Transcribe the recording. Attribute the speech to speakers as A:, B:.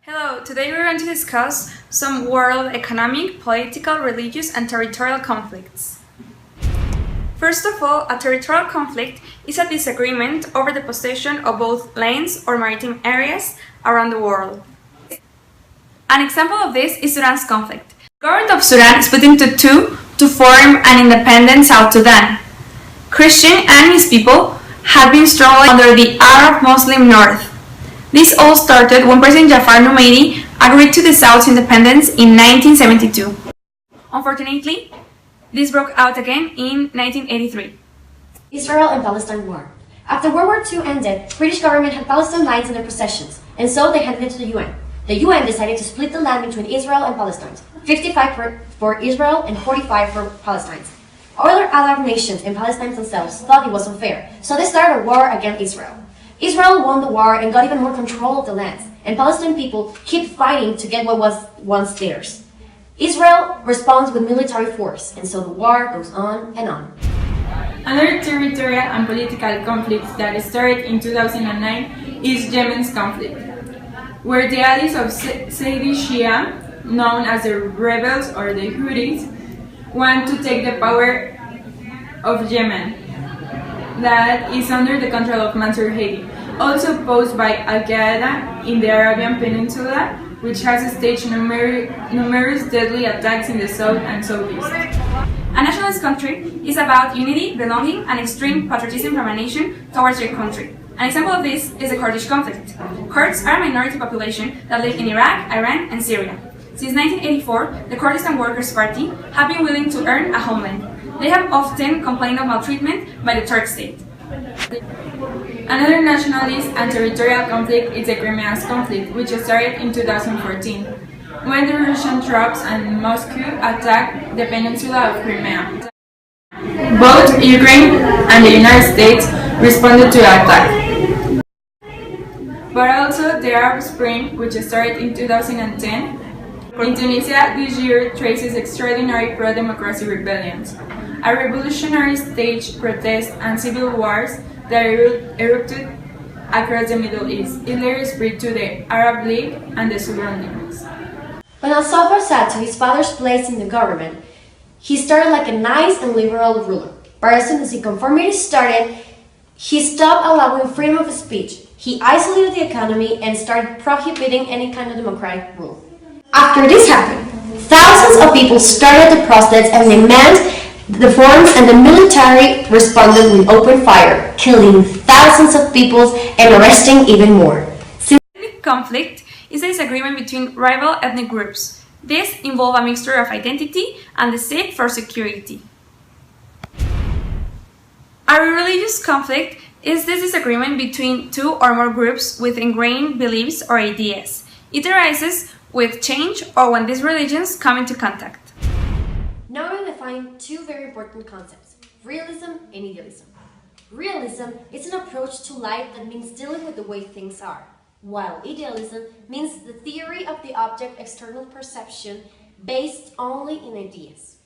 A: Hello, today we're going to discuss some world economic, political, religious, and territorial conflicts. First of all, a territorial conflict is a disagreement over the possession of both lands or maritime areas around the world. An example of this is Sudan's conflict. The government of Sudan split into two to form an independent South Sudan. Christian and his people had been struggling under the Arab-Muslim North. This all started when President Jafar Numeri agreed to the South's independence in 1972. Unfortunately, this broke out again in 1983.
B: Israel and Palestine War. After World War II ended, British government had Palestine lands in their possessions, and so they handed it to the UN. The UN decided to split the land between Israel and Palestine, 55 for Israel and 45 for Palestine. Other Arab nations and Palestine themselves thought it was unfair, so they started a war against Israel. Israel won the war and got even more control of the lands, and Palestinian people keep fighting to get what was once theirs. Israel responds with military force, and so the war goes on and on.
C: Another territorial and political conflict that started in 2009 is Yemen's conflict, where the allies of Saudi Shia, known as the rebels or the Houthis, want to take the power of Yemen, that is under the control of Mansour Hadi, also posed by Al-Qaeda in the Arabian Peninsula, which has staged numerous deadly attacks in the south and southeast.
A: A nationalist country is about unity, belonging, and extreme patriotism from a nation towards their country. An example of this is the Kurdish conflict. Kurds are a minority population that live in Iraq, Iran, and Syria. Since 1984, the Kurdistan Workers' Party have been willing to earn a homeland. They have often complained of maltreatment by the Turk state.
C: Another nationalist and territorial conflict is the Crimean conflict, which started in 2014, when the Russian troops and Moscow attacked the peninsula of Crimea. Both Ukraine and the United States responded to the attack. But also the Arab Spring, which started in 2010, in Tunisia this year traces extraordinary pro-democracy rebellions, a revolutionary staged protests and civil wars that erupted across the Middle East. It later spread to the Arab League and the surroundings.
B: When al-Sadr sat to his father's place in the government, he started like a nice and liberal ruler. But as soon as the conformity started, he stopped allowing freedom of speech. He isolated the economy and started prohibiting any kind of democratic rule. After this happened, thousands of people started to protest and demand reforms, and the military responded with open fire, killing thousands of people and arresting even more.
A: Ethnic conflict is a disagreement between rival ethnic groups. This involves a mixture of identity and the seek for security. A religious conflict is this disagreement between two or more groups with ingrained beliefs or ideas. It arises with change or when these religions come into contact.
B: Now we define two very important concepts, realism and idealism. Realism is an approach to life that means dealing with the way things are, while idealism means the theory of the object external perception based only in ideas.